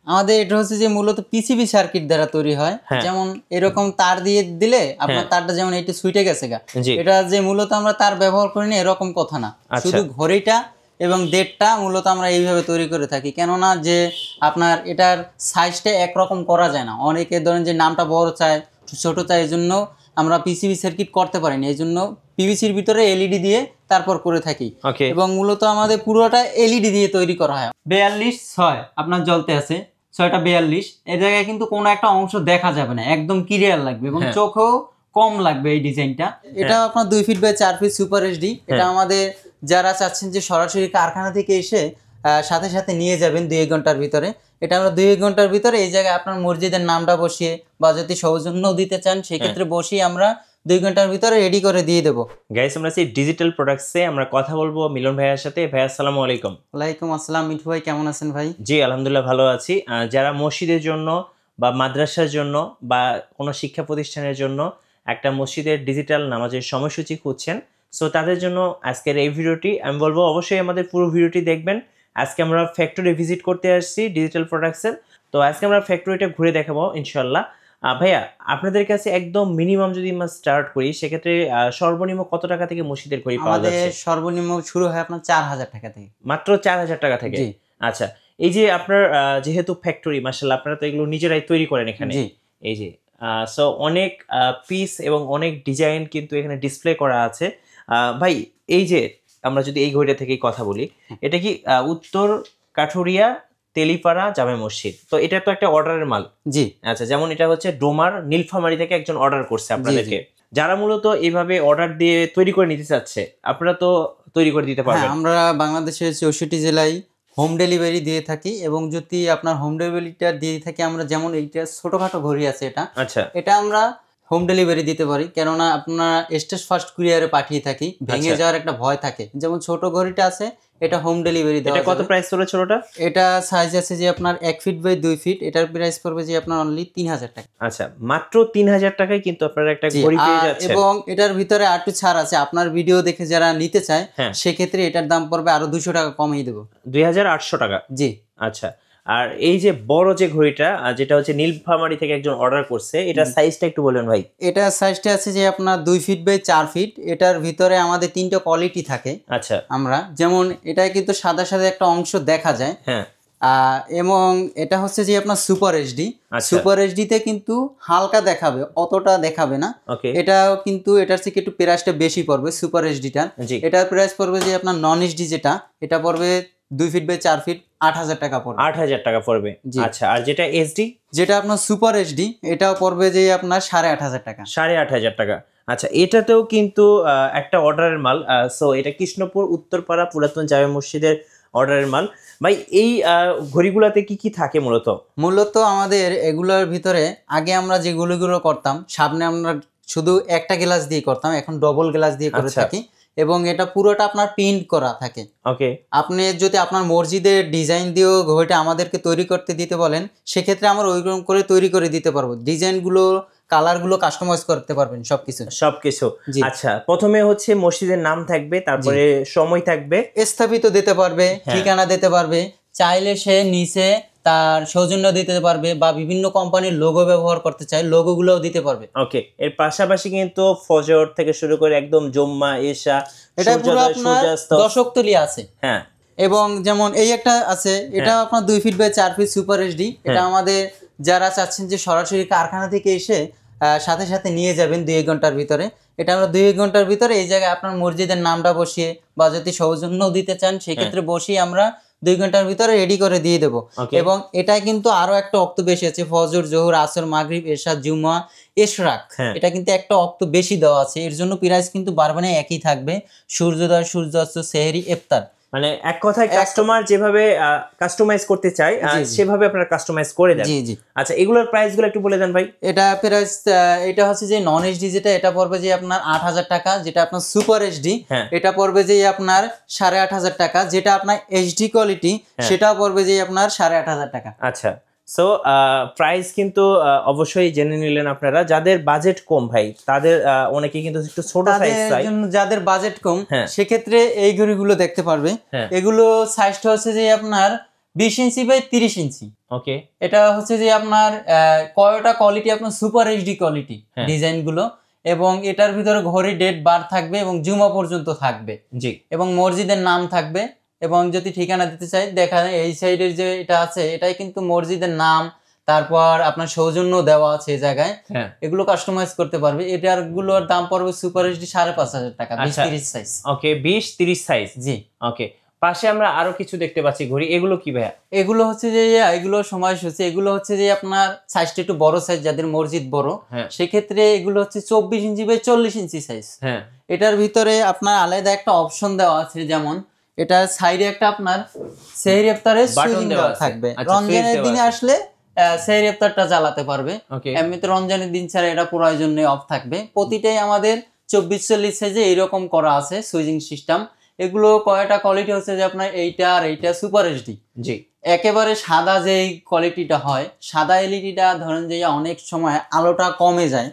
আমাদের এটা হচ্ছে যে মূলত পিসিবি সার্কিট দ্বারা তৈরি হয়। যেমন এরকম তার দিয়ে দিলে আপনার তারটা যেমন এইটা সুইটে গেছে গা, এটা যে মূলত আমরা তার ব্যবহার করি না এরকম কথা না, শুধু ঘড়িটা এবং ডেটটা মূলত আমরা এইভাবে তৈরি করে থাকি। কেননা যে আপনার এটার সাইজটা একরকম করা যায় না, অনেকে ধরেন যে নামটা বড় চায় ছোট চায়, এই জন্য আমরা পিসিবি সার্কিট করতে পারিনি, এই জন্য পিভিসির ভিতরে এলইডি দিয়ে তারপর করে থাকি। এবং মূলত আমাদের পুরোটা এলইডি দিয়ে তৈরি করা হয়। 42/6 আপনার জ্বলতে আছে, 6টা 42, এই জায়গায় কিন্তু কোনো একটা অংশ দেখা যাবে না, একদম ক্লিয়ার লাগবে এবং চোখেও কম লাগবে এই ডিজাইনটা। এটা আপনার 2 feet by 4 feet super HD. এটা আমাদের যারা চাচ্ছেন যে সরাসরি কারখানা থেকে এসে সাথে সাথে নিয়ে যাবেন 2 ঘন্টার ভিতরে, এটা আমরা 2 ঘন্টার ভিতরে এই জায়গায় আপনার মসজিদের নামটা বসিয়ে বা যদি সৌজন্য দিতে চান সেক্ষেত্রে বসিয়ে আমরা 2 ঘন্টার ভিতরে রেডি করে দিয়ে দেবো। গাইস, আমরা সেই ডিজিটাল প্রোডাক্টসে আমরা কথা বলবো মিলন ভাইয়ের সাথে। ভাই আসসালামু আলাইকুম। ওয়ালাইকুম আসসালাম। মিঠু ভাই কেমন আছেন ভাই? জি আলহামদুলিল্লাহ ভালো আছি। যারা মসজিদের জন্য বা মাদ্রাসার জন্য বা কোনো শিক্ষা প্রতিষ্ঠানের জন্য একটা মসজিদের ডিজিটাল নামাজের সময়সূচি খুঁজছেন, সো তাদের জন্য আজকের এই ভিডিওটি আমি বলবো অবশ্যই আমাদের পুরো ভিডিওটি দেখবেন। আজকে আমরা ফ্যাক্টরি ভিজিট করতে আসছি ডিজিটাল প্রোডাক্টসের, তো আজকে আমরা ফ্যাক্টরিটা ঘুরে দেখাবো ইনশাল্লাহ। ভাইয়া, আপনাদের কাছে একদম মিনিমাম যদি আমরা স্টার্ট করি সেক্ষেত্রে সর্বনিম্ন কত টাকা থেকে মসজিদের ঘড়ি পাওয়া যাচ্ছে? আমাদের সর্বনিম্ন শুরু হয় আপনার 4000 টাকা থেকে। মাত্র 4000 টাকা থেকে? আচ্ছা, এই যে আপনার যেহেতু ফ্যাক্টরি, মাশাআল্লাহ আপনারা তো এগুলো নিজেরাই তৈরি করেন এখানে, এই যে সো অনেক পিস এবং অনেক ডিজাইন কিন্তু এখানে ডিসপ্লে করা আছে। ভাই, এই যে আমরা যদি এই ঘড়িটা থেকেই কথা বলি, এটা কি উত্তর কাঠুরিয়া তেলিপাড়া জামে মসজিদ, তো এটা তো একটা অর্ডারের মাল? জি। আচ্ছা, যেমন এটা হচ্ছে ডোমার নীলফামারী থেকে একজন অর্ডার করছে আপনাদেরকে, যারা মূলত এইভাবে অর্ডার দিয়ে তৈরি করে নিতে চাচ্ছে, আপনারা তো তৈরি করে দিতে পারবেন? আমরা বাংলাদেশের 64 জেলায় হোম ডেলিভারি দিয়ে থাকি, এবং যদি আপনার হোম ডেলিভারিটা দিয়ে থাকি আমরা, যেমন এইটা ছোটখাটো ঘড়ি আছে এটা, আচ্ছা, এটা আমরা হোম ডেলিভারি দিতে পারি, কেননা আপনার স্টেজ ফার্স্ট কুরিয়ারে পাঠিয়ে থাকি, ভেঙে যাওয়ার একটা ভয় থাকে। যেমন ছোট ঘড়িটা আছে এটা হোম ডেলিভারি দেওয়া। এটা কত প্রাইস পড়বে ছোটটা? এটা সাইজ আছে যে আপনার 1 ফিট বাই 2 ফিট, এটার প্রাইস পড়বে যে আপনার অনলি 3000 টাকা। আচ্ছা, মাত্র 3000 টাকায় কিন্তু আপনারা একটা ঘড়ি পেয়ে যাচ্ছেন। এবং এটার ভিতরে আরেকটু ছাড় আছে, আপনার ভিডিও দেখে যারা নিতে চায় সেক্ষেত্রে এটার দাম পড়বে আরো 200 টাকা কমিয়ে দেবো, 2800 টাকা। জি। আচ্ছা, আর এই যে বড় যে ঘড়িটা যেটা হচ্ছে নীলফামারী থেকে একজন অর্ডার করছে, এটা সাইজটা একটু বলেন ভাই। এটা সাইজটা আছে যে আপনার 2 ফিট বাই 4 ফিট। এটার ভিতরে আমাদের 3টা কোয়ালিটি থাকে। আচ্ছা, আমরা যেমন এটা কিন্তু সাদা সাদা একটা অংশ দেখা যায়, এবং এটা হচ্ছে যে আপনার সুপার এইচডি। সুপার এইচডি তে কিন্তু হালকা দেখাবে, অতটা দেখাবে না। এটাও কিন্তু এটার থেকে একটু প্রাইসটা বেশি পড়বে সুপার এইচডিটা। এটার প্রাইস পড়বে যে আপনার নন এইচডি যেটা, এটা পড়বে 2 ফিট বাই 4 ফিট 8000 টাকা পড়বে। 8000 টাকা পড়বে। আচ্ছা, আর যেটা এইচডি, যেটা আপনার সুপার এইচডি, এটাও পড়বে যে আপনার 8500 টাকা। 8500 টাকা। আচ্ছা, এটাতেও কিন্তু একটা অর্ডারের মাল। সো এটা কৃষ্ণপুর উত্তরপাড়া পুরাতন জামে মসজিদের অর্ডারের মাল। ভাই, এই ঘড়িগুলোতে কি কি থাকে মূলত? মূলত আমাদের এগুলোর ভিতরে আগে আমরা যে গুলো করতাম, সামনে আমরা শুধু একটা গ্লাস দিয়ে করতাম, এখন ডবল গ্লাস দিয়ে করে থাকি, এবং এটা পুরোটা আপনার প্রিন্ট করা থাকে। ওকে, আপনি যদি আপনার মসজিদের ডিজাইন দিয়েও ঘড়িটা আমাদেরকে তৈরি করতে দিতে বলেন, সেক্ষেত্রে আমরা ওইরকম করে তৈরি করে দিতে পারবো। ডিজাইনগুলো, কালারগুলো কাস্টমাইজ করতে পারবেন সবকিছু। আচ্ছা, প্রথমে হচ্ছে মসজিদের নাম থাকবে, তারপরে সময় থাকবে, স্থাপিত দিতে পারবে, ঠিকানা দিতে পারবে, চাইলে সে নিচে তার সৌজন্য দিতে পারবে, বা বিভিন্ন কোম্পানির লোগো ব্যবহার করতে চায় লোগোগুলোও দিতে পারবে। ওকে, এর পাশাপাশি কিন্তু ফজর থেকে শুরু করে একদম জুম্মা, ইশা, এটা পুরো আপনার দশকতলি আছে। এবং যেমন এই একটা আছে, এটা আপনার 2 feet by 4 feet super HD. এটা আমাদের যারা চাচ্ছেন যে সরাসরি কারখানা থেকে এসে সাথে সাথে নিয়ে যাবেন 2 ঘন্টার ভিতরে, এটা আমরা 2 ঘন্টার ভিতরে এই জায়গায় আপনার মসজিদের নামটা বসিয়ে বা যদি সৌজন্য দিতে চান সেক্ষেত্রে বসিয়ে আমরা 2 ঘন্টার ভিতরে রেডি করে দিয়ে দেবো। এবং এটা কিন্তু আরো একটা অক্ত বেশি আছে, ফজর, জোহর, আসর, মাগরিব, এশা, জুমা, ইশরাক, এটা কিন্তু একটা অক্ত বেশি দেওয়া আছে। এর জন্য প্রাইস কিন্তু বারবারে একই থাকবে, সূর্যোদয়, সূর্যাস্ত, সেহরি, ইফতার। মানে এক কথায় কাস্টমার যেভাবে কাস্টমাইজ করতে চায় সেভাবে আপনারা কাস্টমাইজ করে দেন। আচ্ছা, এগুলোর প্রাইসগুলো একটু বলে দেন ভাই। এটা প্রাইস, এটা হচ্ছে যে নন এইচডি যেটা, এটা পড়বে যে আপনার 8000 টাকা। যেটা আপনার সুপার এইচডি, এটা পড়বে যে আপনার 8500 টাকা। যেটা আপনার এইচডি কোয়ালিটি, সেটাও পড়বে যে আপনার 8500 টাকা। আচ্ছা, সো প্রাইস কিন্তু অবশ্যই জেনে নিলেন আপনারা। যাদের বাজেট কম ভাই, তাদের অনেকে কিন্তু একটু ছোট সাইজ চাই, যাদের বাজেট কম সেক্ষেত্রে এই ঘড়িগুলো দেখতে পারবে। এগুলো সাইজটা হচ্ছে যে আপনার 20 ইঞ্চি বাই 30 ইঞ্চি। ওকে, এটা হচ্ছে যে আপনার কয়টা কোয়ালিটি, আপনার সুপার এইচডি কোয়ালিটি ডিজাইন গুলো, এবং এটার ভিতরে ঘড়ি ডেট বার থাকবে এবং জুমা পর্যন্ত থাকবে, জি, এবং মসজিদের নাম থাকবে। এবং যদি ঠিকানা দিতে চাই, দেখা যায় এই সাইডের যে এটা আছে, এটাই কিন্তু মসজিদের নাম, তারপর আপনার সৌজন্য দেওয়া আছে এই জায়গায়, এগুলো কাস্টমাইজ করতে পারবে। এটার গুলোর দাম পড়বে সুপার এইচডি 5,500 টাকা, 20-30 সাইজ। ওকে, 20-30 সাইজ, জি। ওকে, পাশে আমরা আরো কিছু দেখতে পাচ্ছি ঘড়ি, এগুলো কি ভাইয়া? এগুলো হচ্ছে যে এগুলো সময়সূচি, এগুলো হচ্ছে যে আপনার সাইজটা একটু বড় সাইজ, যাদের মসজিদ বড়, সেক্ষেত্রে এগুলো হচ্ছে 24 ইঞ্চি বাই 40 ইঞ্চি সাইজ। এটার ভিতরে আপনার আলাদা একটা অপশন দেওয়া আছে, যেমন এটা সাইডে একটা আপনার সেহরি ইফতারের সুইচিং দেওয়া থাকবে। রমজানের দিনে আসলে সেহরি ইফতারটা জ্বালাতে পারবে, এমনিতে রমজানের দিন ছাড়া এটা প্রয়োজনে অফ থাকবে। প্রতিটাই আমাদের 24-40 সাইজে এইরকম করা আছে সুইচিং সিস্টেম। এগুলো কয়টা কোয়ালিটি হচ্ছে যে আপনার এইটা আর এইটা সুপার এইচডি। জি। একেবারে সাদা যে কোয়ালিটিটা হয়, সাদা এলইডিটা ধরেন যে অনেক সময় আলোটা কমে যায়,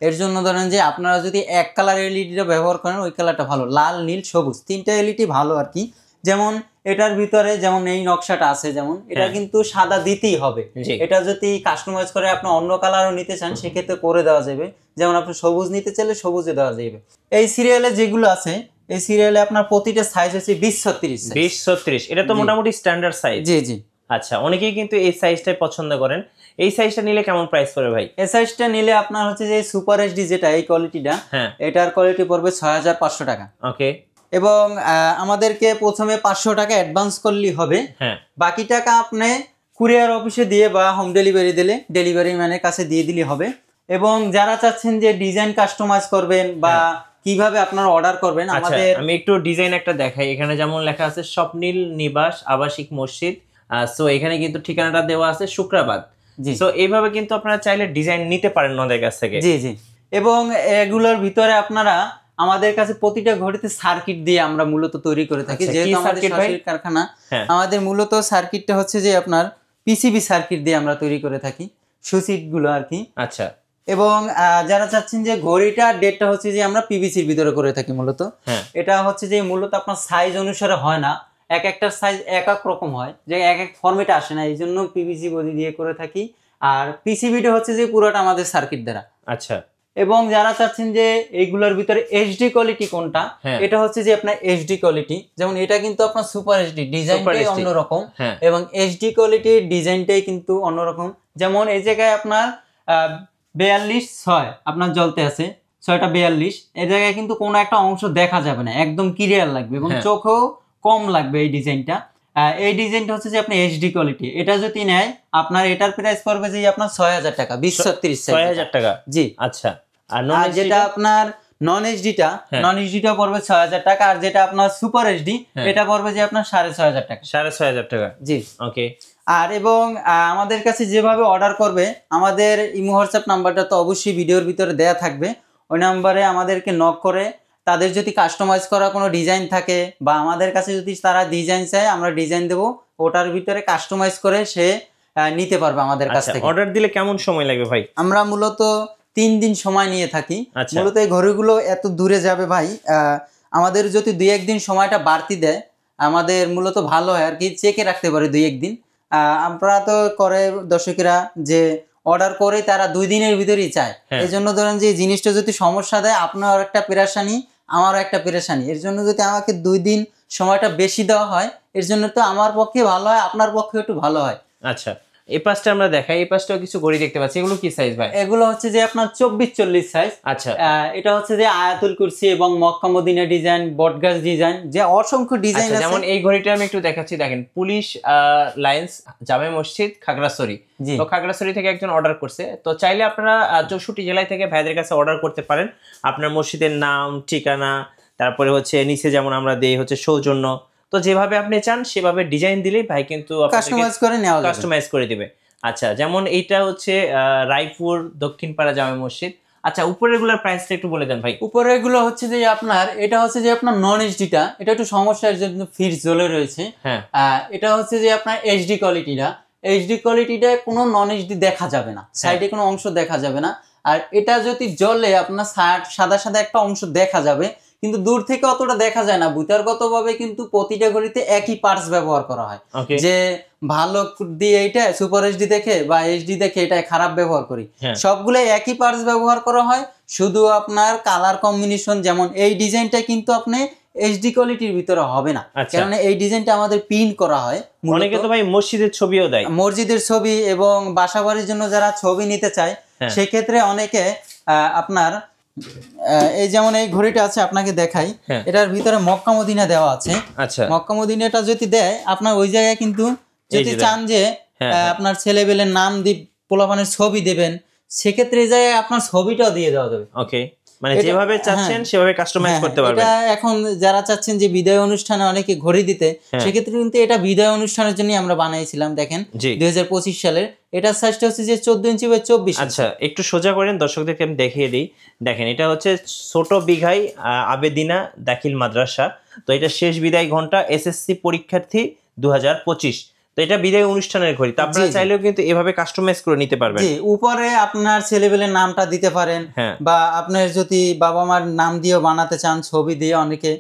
এর জন্য ধরেন যে আপনারা যদি এক কালার এলইডিটা ব্যবহার করেন, ওই কালারটা ভালো, লাল, নীল, সবুজ, তিনটা এলইডি ভালো আর কি। যেমন এটার ভিতরে যেমন এই নকশাটা আছে, যেমন এটা কিন্তু সাদা দিতেই হবে। এটা যদি কাস্টমাইজ করে আপনি অন্য কালারও নিতে চান, সেক্ষেত্রে করে দেওয়া যাবে। যেমন আপনি সবুজ নিতে চাইলে সবুজে দেওয়া যাবে। এই সিরিয়ালে যেগুলো আছে, এই সিরিয়ালে আপনার প্রতিটা সাইজ হচ্ছে 20-36 সাইজ। 20-36, এটা তো মোটামুটি স্ট্যান্ডার্ড সাইজ। জি জি। আচ্ছা, অনেকেই কিন্তু এই সাইজটাই পছন্দ করেন। এই সাইজটা নিলে কেমন প্রাইস পড়বে ভাই? এই সাইজটা নিলে আপনার হচ্ছে যে সুপার এইচডি যেটা, এই কোয়ালিটিটা, এটার কোয়ালিটি পড়বে 6500 টাকা। ওকে। এবং আমাদেরকে প্রথমে 500 টাকা অ্যাডভান্স করলেই হবে, বাকি টাকা আপনি কুরিয়ার অফিসে দিয়ে বা হোম ডেলিভারি দিলে ডেলিভারি ম্যানের কাছে দিয়ে দিলে হবে। এবং যারা চাচ্ছেন যে ডিজাইন কাস্টমাইজ করবেন বা কিভাবে আপনারা অর্ডার করবেন, আমাদের আমি একটু ডিজাইন একটা দেখাই। এখানে যেমন লেখা আছে স্বপ্নিল নিবাস আবাসিক মসজিদ, সো এখানে কিন্তু ঠিকানাটা দেওয়া আছে শুক্রাবাদ। সো এইভাবে কিন্তু আপনারা চাইলে ডিজাইন নিতে পারেন ওনাদের কাছ থেকে। জি জি। এবং এগুলোর ভিতরে আপনারা আমাদের কাছে প্রতিটা ঘড়িতে সার্কিট দিয়ে আমরা মূলত তৈরি করে থাকি, যেহেতু আমাদের সরাসরি কারখানা। আমাদের মূলত সার্কিটটা হচ্ছে যে আপনার পিসিবি সার্কিট দিয়ে আমরা তৈরি করে থাকি, সুইচ গুলো আর কি। আচ্ছা। এবং যারা চাচ্ছেন যে ঘড়িটা ডেটটা হচ্ছে যে আমরা পিভিসির ভিতরে করে থাকি মূলত। এটা হচ্ছে যে মূলত আপনার সাইজ অনুসারে হয় না, এক একটা সাইজ এক এক রকম হয়, যে এক এক ফরম্যাটে আসে না, এই জন্য পিভিসি বডি দিয়ে করে থাকি। আর পিসিবিটা হচ্ছে যে পুরোটা আমাদের সার্কিট দ্বারা। আচ্ছা। এবং যারা চাচ্ছেন যে এইগুলোর ভিতরে এইচডি কোয়ালিটি কোনটা, এটা হচ্ছে যে আপনার এইচডি কোয়ালিটি, যেমন এটা কিন্তু আপনার সুপার এইচডি, ডিজাইনটাই অন্যরকম, এবং এইচডি কোয়ালিটির ডিজাইনটাই কিন্তু অন্যরকম। যেমন এই জায়গায় আপনার 42:6 আপনার জ্বলতে আছে, 6টা 42, এই জায়গায় কিন্তু কোনো একটা অংশ দেখা যাবে না, একদম ক্লিয়ার লাগবে এবং চোখেও কম লাগবে এই ডিজাইনটা। এই ডিজাইনটা হচ্ছে যে আপনার এইচডি কোয়ালিটি। এটা যদি নেয় আপনার এটার প্রাইস পড়বে যে আপনার 6000 টাকা, 20-36 6000 টাকা। জি। আচ্ছা। আর যেটা আপনার নন এইচডিটা, নন এইচডিটা পড়বে 6000 টাকা, আর যেটা আপনার সুপার এইচডি এটা পড়বে যে আপনার 6500 টাকা। 6500 টাকা। জি। ওকে। আর এবং আমাদের কাছে যেভাবে অর্ডার করবে, আমাদের ইমো হোয়াটসঅ্যাপ নাম্বারটা তো অবশ্যই ভিডিওর ভিতরে দেয়া থাকবে, ওই নাম্বারে আমাদেরকে নক করে তাদের যদি কাস্টমাইজ করা কোনো ডিজাইন থাকে বা আমাদের কাছে যদি তারা ডিজাইন চায়, আমরা ডিজাইন দেবো, ওটার ভিতরে কাস্টমাইজ করে সে নিতে পারবে আমাদের কাছ থেকে। অর্ডার দিলে কেমন সময় লাগবে ভাই? আমরা মূলত 3 দিন সময় নিয়ে থাকি। মূলত এই ঘড়িগুলো এত দূরে যাবে ভাই, আমাদের যদি 2-1 দিন সময়টা বাড়তি দেয় আমাদের মূলত ভালো হয় আর কি, চেকে রাখতে পারে 2-1 দিন। আমরা তো করে দর্শকেরা যে অর্ডার করে তারা 2 দিনের ভিতরেই চায়, এই জন্য ধরেন যে জিনিসটা যদি সমস্যা দেয়, আপনার একটা পেরেশানি আমারও একটা পেরেশানি, এর জন্য যদি আমাকে 2 দিন সময়টা বেশি দেওয়া হয়, এর জন্য তো আমার পক্ষে ভালো হয়, আপনার পক্ষে একটু ভালো হয়। আচ্ছা, এই পাশটা আমরা দেখাই, এই পাশটাও কিছু ঘড়ি দেখতে পাচ্ছি, এগুলো কি সাইজ ভাই? এগুলো হচ্ছে যে আপনার 24-40 সাইজ। আচ্ছা। এটা হচ্ছে যে আয়াতুল কুরসি এবং মক্কা মদিনা ডিজাইন, বটগাছ ডিজাইন, যে অসংখ্য ডিজাইন আছে। যেমন এই ঘড়িটা আমি একটু দেখাচ্ছি, দেখেন পুলিশ লাইন্স জামে মসজিদ খাগড়াছড়ি। তো খাগড়াছড়ি থেকে একজন অর্ডার করছে, তো চাইলে আপনারা 64 জেলায় থেকে ভাইদের কাছে অর্ডার করতে পারেন। আপনার মসজিদের নাম, ঠিকানা, তারপরে হচ্ছে নিচে যেমন আমরা দেই হচ্ছে সৌজন্য, তো যেভাবে আপনি চান সেভাবে ডিজাইন দিলেই ভাই কিন্তু কাস্টমাইজ করে দিবে। আচ্ছা, যেমন এইটা হচ্ছে রায়পুর দক্ষিণপাড়া জামে মসজিদ। আচ্ছা, উপরের গুলোর প্রাইসটা একটু বলে দেন ভাই। উপরের গুলো হচ্ছে যে আপনার, এটা হচ্ছে যে আপনার নন এইচডিটা, এটা একটু সমস্যার জন্য ফিট জ্বলে রয়েছে। এটা হচ্ছে যে আপনার এইচডি কোয়ালিটিটা, এইচডি কোয়ালিটিটা কোনো নন এইচডি দেখা যাবে না, সাইডে কোনো অংশ দেখা যাবে না। আর এটা যদি জ্বলে আপনার সাদা সাদা একটা অংশ দেখা যাবে, কিন্তু দূর থেকে অতটা দেখা যায় না। বুতারগতভাবে কিন্তু প্রতিটা ঘড়িতে একই পার্টস ব্যবহার করা হয়। যে ভালো দিয়ে এইটা সুপার এইচডি দেখে বা এইচডি দেখে এটা খারাপ ব্যবহার করি, সবগুলো একই পার্টস ব্যবহার করা হয়। শুধু আপনার কালার কম্বিনেশন, যেমন এই ডিজাইনটা কিন্তু আপনি এইচডি কোয়ালিটির ভিতরে হবে না, কারণ এই ডিজাইনটা আমাদের প্রিন্ট করা হয়। অনেকে তো ভাই মসজিদের ছবিও দেয়, মসজিদের ছবি এবং বাসাবাড়ির জন্য যারা ছবি নিতে চায় সেক্ষেত্রে অনেকে আপনার এই যেমন এই ঘড়িটা আছে আপনাকে দেখাই, এটার ভিতরে মক্কা মদিনা দেওয়া আছে। আচ্ছা, মক্কা মদিনাটা যদি দেয় আপনার ওই জায়গায় কিন্তু যদি চান যে আপনার ছেলেবেলের নাম পোলাপানের ছবি দেবেন, সেক্ষেত্রে এই জায়গায় আপনার ছবিটাও দিয়ে দেওয়া যাবে। ওকে, মানে যেভাবে চাচ্ছেন সেভাবে কাস্টমাইজ করতে পারবেন। এটা এখন যারা চাচ্ছেন যে বিদায় অনুষ্ঠানে অনেকে ঘড়ি দিতে, সেক্ষেত্রে কিন্তু এটা বিদায় অনুষ্ঠানের জন্য আমরা বানাইছিলাম। দেখেন 2025 সালের এটার সাইজটা হচ্ছে যে 14 ইঞ্চি বাই 24 ইঞ্চি। আচ্ছা, একটু সোজা করেন দর্শকদেরকে আমি দেখিয়ে দিই। দেখেন এটা হচ্ছে ছোট বিঘাই আবেদিনা দাখিল মাদ্রাসা। তো এটা শেষ বিদায় ঘন্টা এসএসসি পরীক্ষার্থী 2025। তো এটা বিদায় অনুষ্ঠানের ঘড়ি, তো আপনারা চাইলেও কিন্তু এভাবে কাস্টমাইজ করে নিতে পারবেন। জি, উপরে আপনার ছেলেবেলের নামটা দিতে পারেন, বা আপনার যদি বাবা মার নাম দিয়েও বানাতে চান, ছবি দিয়ে অনেকে,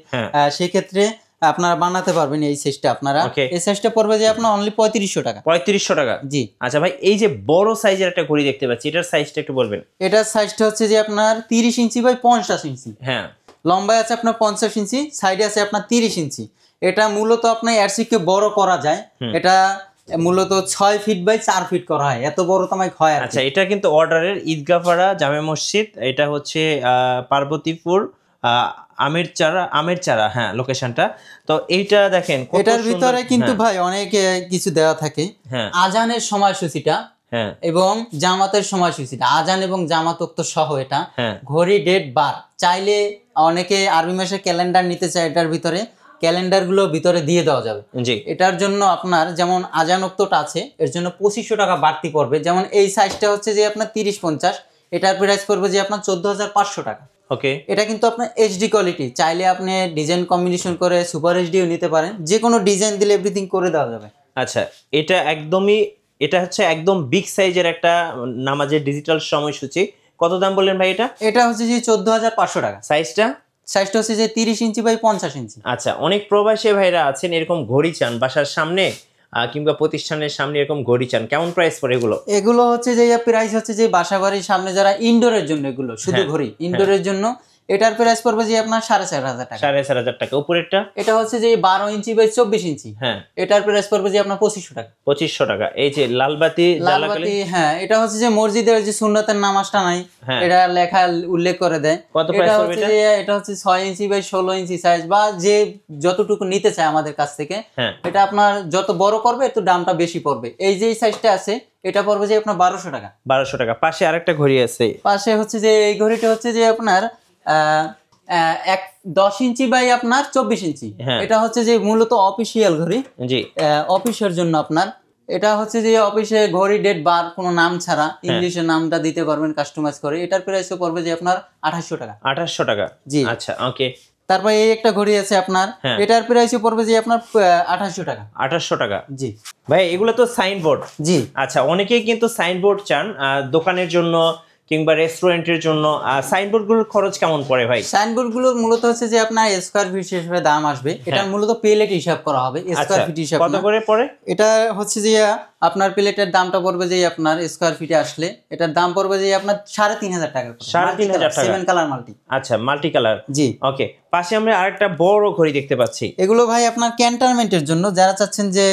সেই ক্ষেত্রে আপনারা বানাতে পারবেন এই সাইজটা। আপনারা এই সাইজটা পড়বে যে আপনার অনলি 3500 টাকা। 3500 টাকা? জি। আচ্ছা ভাই, এই যে বড় সাইজের একটা ঘড়ি দেখতে পাচ্ছি, এটার সাইজটা একটু বলবেন। এটার সাইজটা হচ্ছে যে আপনার 30 ইঞ্চি বাই 50 ইঞ্চি। হ্যাঁ, লম্বায় আছে আপনার 50 ইঞ্চি, সাইডে আছে আপনার 30 ইঞ্চি। এটা মূলত আপনার এরসিকে বড় করা যায়। এটা মূলত 6 ফিট বাই 4 ফিট করা হয়, এত বড় তামাই হয়। আচ্ছা, এটা কিন্তু অর্ডারের ঈদগাহপাড়া জামে মসজিদ, এটা হচ্ছে পার্বতীপুর আমেরচারা, হ্যাঁ লোকেশনটা। তো এইটা দেখেন, এটার ভিতরে কিন্তু ভাই অনেক কিছু দেওয়া থাকে। আজানের সময়সূচিটা এবং জামাতের সময়সূচিটা, আজান এবং জামাত সহ এটা ঘড়ি, ডেট, বার। চাইলে অনেকে আরবি মাসের ক্যালেন্ডার নিতে চায়, এটার ভিতরে ক্যালেন্ডার গুলো ভিতরে দিয়ে দেওয়া যাবে। এটার জন্য আপনার যেমন আজান ওক্তটা আছে, এর জন্য 2500 টাকা বাড়তি পড়বে। যেমন এই সাইজটা হচ্ছে যে আপনার 30-50, এটার প্রাইস পড়বে যে আপনার 14500 টাকা। ওকে, এটা কিন্তু আপনার এইচডি কোয়ালিটি, চাইলে আপনি ডিজাইন কম্বিনেশন করে সুপার এইচডিও নিতে পারেন, যে কোনো ডিজাইন দিলে এভরিথিং করে দেওয়া যাবে। আচ্ছা, এটা হচ্ছে একদম বিগ সাইজের একটা নামাজের ডিজিটাল সময়সূচি। কত দাম বললেন ভাই? এটা হচ্ছে যে 14500 টাকা। সাইজটা হচ্ছে যে 30 ইঞ্চি বাই 50 ইঞ্চি। আচ্ছা, অনেক প্রবাসী ভাইরা আছেন এরকম ঘড়ি চান, বাসার সামনে কিংবা প্রতিষ্ঠানের সামনে এরকম ঘড়ি চান, কেমন প্রাইস পড়ে এগুলো? এগুলো হচ্ছে যে প্রাইস হচ্ছে যে বাসাবাড়ির সামনে যারা ইনডোরের জন্য, এগুলো শুধু ঘড়ি ইনডোরের জন্য, এটার প্রাইস পড়বে যে আপনার 4500 টাকা। 4500 টাকা। উপরেরটা এটা হচ্ছে যে 12 ইঞ্চি বাই 24 ইঞ্চি। এটার প্রাইস পড়বে যে আপনার 2500 টাকা। 2500 টাকা। এই যে লালবাতি, এটা হচ্ছে যে মসজিদের যে সুন্নতের নামাজটা নাই, এটা লেখা উল্লেখ করে দেয়। কত প্রাইস পড়বে এটা? এটা হচ্ছে 6 ইঞ্চি বাই 16 ইঞ্চি সাইজ, বা যে যতটুকু নিতে চায় আমাদের কাছ থেকে, এটা আপনার যত বড় করবে একটু দামটা বেশি পড়বে। এই যে সাইজটা আছে, এটা পড়বে যে আপনার 1200 টাকা। 1200 টাকা। পাশে আরেকটা ঘড়ি আছে, পাশে হচ্ছে যে এই ঘড়িটা হচ্ছে যে আপনার 10 ইঞ্চি বাই আপনার 24 ইঞ্চি। এটা হচ্ছে যে মূলত অফিসিয়াল ঘড়ি, অফিসের জন্য আপনার। এটা হচ্ছে যে অফিসে ঘড়ি, ডেট, বার কোনো নাম ছাড়া ইংলিশে নামটা দিতে পারবেন কাস্টমাইজ করে। এটার প্রাইসও পড়বে যে আপনার 2800 টাকা। 2800 টাকা, জি। আচ্ছা, ওকে। তারপর এই একটা ঘড়ি আছে আপনার, এটার প্রাইসও পড়বে যে আপনার 2800 টাকা। 2800 টাকা, জি ভাই। এগুলো তো সাইনবোর্ড। জি। আচ্ছা, অনেকেই কিন্তু সাইনবোর্ড চান দোকানের জন্য কিংবা রেস্টুরেন্টের জন্য। সাইনবোর্ড গুলোর খরচ কেমন পড়ে ভাই? সাইনবোর্ড গুলোর মূলত হচ্ছে যে আপনার স্কয়ার ফিট হিসেবে দাম আসবে। এটা মূলত প্লেট হিসাব করা হবে, স্কয়ার ফিট হিসাব। কত করে পড়ে? এটা হচ্ছে যে আপনার প্লেটের দামটা পড়বে যে আপনার স্কয়ার ফিটে আসলে এটার দাম পড়বে যে আপনার 3500 টাকা। 3500 টাকা, 7 কালার মাল্টি। আচ্ছা, মাল্টি কালার, জি। ওকে। পাশে আমরা আরেকটা বড় ঘড়ি দেখতে পাচ্ছি। এগুলো ভাই আপনার ক্যান্টনমেন্টের জন্য, যারা চাচ্ছেন যে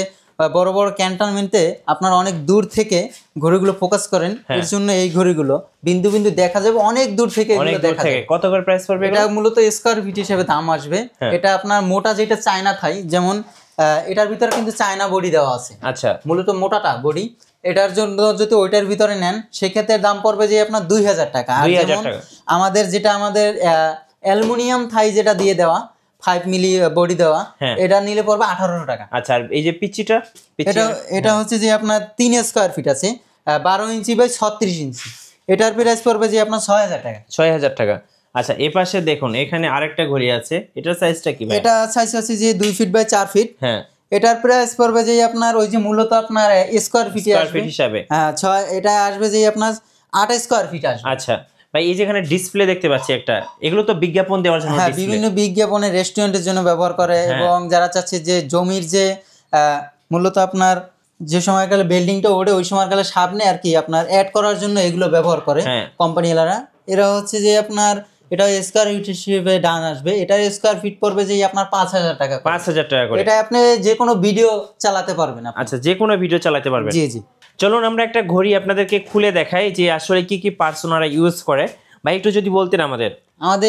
বড় বড় ক্যান্টনমেন্টে আপনার অনেক দূর থেকে ঘড়িগুলো ফোকাস করেন, এর জন্য এই ঘড়িগুলো বিন্দু বিন্দু দেখা যাবে অনেক দূর থেকে। এগুলো দেখা যাবে। কত করে প্রাইস পড়বে? এটা মূলত স্কয়ার ফিট হিসেবে দাম আসবে। এটা আপনার মোটা যেটা চায়না থাই, যেমন এটার ভিতরে কিন্তু চায়না বডি দেওয়া আছে। আচ্ছা, মূলত মোটাটা বডি, এটার জন্য যদি ওইটার ভিতরে নেন সেক্ষেত্রে দাম পড়বে যে আপনার 2000 টাকা। আর যেমন আমাদের অ্যালুমিনিয়াম থাই যেটা দিয়ে দেওয়া 5 মিলি বডি দেওয়া, এটা নিলে পড়বে 1800 টাকা। আচ্ছা, আর এই যে পিচিটা, এটা হচ্ছে যে আপনার 3 স্কয়ার ফিট আছে, 12 ইঞ্চি বাই 36 ইঞ্চি। এটার প্রাইস পড়বে যে আপনার 6000 টাকা। 6000 টাকা। আচ্ছা, এই পাশে দেখুন, এখানে আরেকটা ঘড়ি আছে, এটার সাইজটা কি ভাই? এটা সাইজ আছে যে 2 ফিট বাই 4 ফিট। এটার প্রাইস পড়বে যে আপনার ওই যে মূলত আপনার স্কয়ার ফিট হিসাবে, এটা আসবে যে আপনার 8 স্কয়ার ফিট আসবে। আচ্ছা ভাই এই যেখানে ডিসপ্লে দেখতে পাচ্ছি একটা, এগুলো তো বিজ্ঞাপন দেওয়ার জন্য। হ্যাঁ, বিভিন্ন বিজ্ঞাপনে রেস্টুরেন্টের জন্য ব্যবহার করে এবং যারা চাচ্ছে যে জমির যে মূলত আপনার যে সময়কালে বিল্ডিংটা ওঠে ওই সময়কালে সামনে আর কি আপনার অ্যাড করার জন্য এগুলো ব্যবহার করে কোম্পানিওয়ালারা। এরা হচ্ছে যে আপনার এটা স্কয়ার ফিট হিসেবে ডান আসবে, এটা স্কয়ার ফিট পড়বে যে আপনার 5,000 টাকা, 5,000 টাকা করে। এটা আপনি যে কোনো ভিডিও চালাতে পারবেন। আচ্ছা, যে কোনো ভিডিও চালাতে পারবেন। জি জি। চলুন আমরা একটা ঘড়ি আপনাদেরকে খুলে দেখাই যে আসলে কি কি পার্টস ওনারা ইউজ করে। ভাই একটু যদি বলতেন আমাদের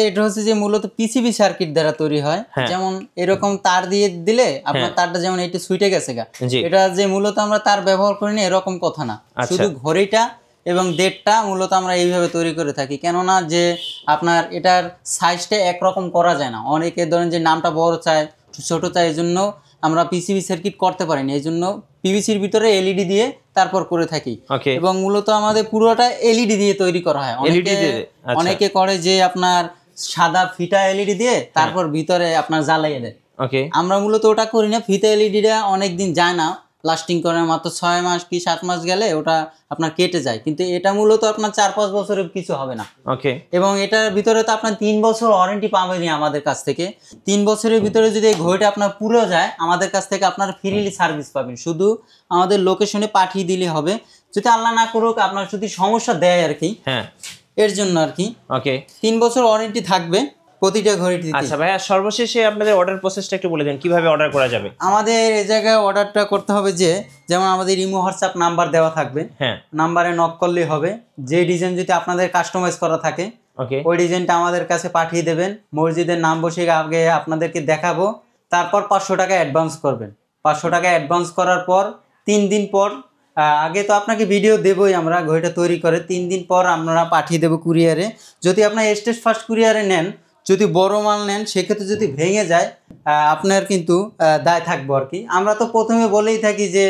এটা হচ্ছে যে মূলত পিসিবি সার্কিট দ্বারা তৈরি হয়। যেমন এরকম তার দিয়ে দিলে আপনার তারটা যেমন এটা সুইটে গেছে গা, এটা যে মূলত আমরা তার ব্যবহার করি না এরকম কথা না, শুধু ঘড়িটা এবং ডেটটা মূলত আমরা এইভাবে তৈরি করে থাকি। কেননা যে আপনার এটার সাইজটা একরকম করা যায় না, অনেকে ধরেন যে নামটা বড় চায় ছোট চায়, এই জন্য আমরা পিসিবি সার্কিট করতে পারিনি, এই জন্য পিভিসির ভিতরে এলইডি দিয়ে তারপর করে থাকি। এবং মূলত আমাদের পুরোটা এলইডি দিয়ে তৈরি করা হয়। অনেকে করে যে আপনার সাদা ফিটা এলইডি দিয়ে তারপর ভিতরে আপনার জ্বালিয়ে দেয়। আমরা মূলত ওটা করি না, ফিতা এলইডিটা অনেকদিন যায় না, লাস্টিং করে মাত্র 6 মাস কি 7 মাস গেলে ওটা আপনার কেটে যায়, কিন্তু এটা মূলত আপনার 4-5 বছরের কিছু হবে না। এবং এটার ভিতরে তো আপনার 3 বছর ওয়ারেন্টি পাবেনই আমাদের কাছ থেকে। 3 বছরের ভিতরে যদি এই ঘড়িটা আপনার পুরো যায় আমাদের কাছ থেকে আপনার ফ্রিলি সার্ভিস পাবেন, শুধু আমাদের লোকেশনে পাঠিয়ে দিলে হবে। যদি আল্লাহ না করুক আপনার যদি সমস্যা দেয় আর কি, এর জন্য আর কি 3 বছর ওয়ারেন্টি থাকবে প্রতিটা ঘড়িতে। আচ্ছা ভাইয়া, সর্বশেষে আপনাদের অর্ডার প্রসেসটা একটু বলে দেন, কিভাবে অর্ডার করা যাবে? আমাদের এই জায়গায় অর্ডারটা করতে হবে যে যেমন আমাদের ইমো হোয়াটসঅ্যাপ নাম্বার দেওয়া থাকবে, নাম্বারে নক করলেই হবে। যে ডিজাইন যদি আপনাদের কাস্টমাইজ করা থাকে ওই ডিজাইনটা আমাদের কাছে পাঠিয়ে দেবেন। মসজিদের নাম বসে আগে আপনাদেরকে দেখাবো, তারপর 500 টাকা অ্যাডভান্স করবেন। 500 টাকা অ্যাডভান্স করার পর 3 দিন পর, আগে তো আপনাকে ভিডিও দেবই আমরা ঘড়িটা তৈরি করে, 3 দিন পর আমরা পাঠিয়ে দেবো কুরিয়ারে। যদি আপনার স্টেজ ফার্স্ট কুরিয়ারে নেন, যদি বড় মাল নেন সেক্ষেত্রে যদি ভেঙে যায় আপনার কিন্তু দায় থাকবো আর কি। আমরা তো প্রথমে বলেই থাকি যে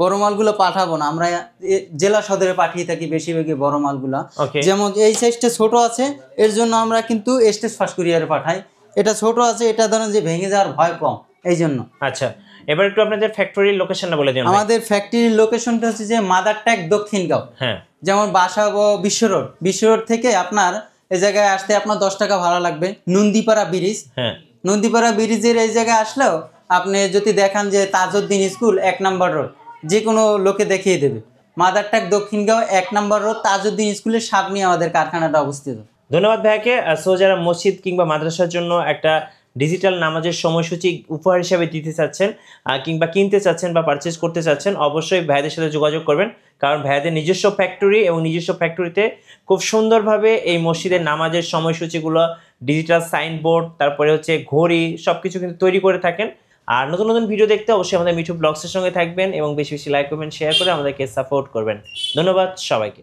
বড় মালগুলো পাঠাবো না, আমরা জেলা সদরে পাঠিয়ে থাকি বেশিরভাগই বড় মালগুলো। যেমন এই সাইজটা ছোট আছে এর জন্য আমরা কিন্তু স্টেজ ফার্স্ট কুরিয়ারে পাঠাই, এটা ছোট আছে এটা ধরেন যে ভেঙে যাওয়ার ভয় কম, এই জন্য। আচ্ছা, এবার একটু আপনাদের ফ্যাক্টরির লোকেশনটা বলে দিন। আমাদের ফ্যাক্টরির লোকেশনটা হচ্ছে যে মাদারট্যাগ দক্ষিণগাঁও। যেমন বাসা বিশ্ব রোড থেকে আপনার এই জায়গায় আসতে আপনার 10 টাকা ভাড়া লাগবে। নন্দীপাড়া ব্রিজ, নন্দীপাড়া ব্রিজের এই জায়গায় আসলেও আপনি যদি দেখান যে তাজউদ্দিন স্কুল 1 নম্বর রোড, যে কোনো লোকে দেখিয়ে দেবে। মাদারট্যাগ দক্ষিণগাঁও 1 নম্বর রোড তাজউদ্দিন স্কুলের সামনে আমাদের কারখানাটা অবস্থিত। ধন্যবাদ ভাইয়াকে। সো যারা মসজিদ কিংবা মাদ্রাসার জন্য একটা ডিজিটাল নামাজের সময়সূচি উপহার হিসাবে দিতে চাচ্ছেন কিংবা কিনতে চাচ্ছেন বা পারচেজ করতে চাচ্ছেন, অবশ্যই ভাইয়াদের সাথে যোগাযোগ করবেন, কারণ ভাইয়াদের নিজস্ব ফ্যাক্টরি এবং নিজস্ব ফ্যাক্টরিতে খুব সুন্দরভাবে এই মসজিদের নামাজের সময়সূচিগুলো, ডিজিটাল সাইনবোর্ড, তারপরে হচ্ছে ঘড়ি, সব কিছু কিন্তু তৈরি করে থাকেন। আর নতুন নতুন ভিডিও দেখতে অবশ্যই আমাদের মিঠু ব্লগসের সঙ্গে থাকবেন এবং বেশি বেশি লাইক করবেন, শেয়ার করে আমাদেরকে সাপোর্ট করবেন। ধন্যবাদ সবাইকে।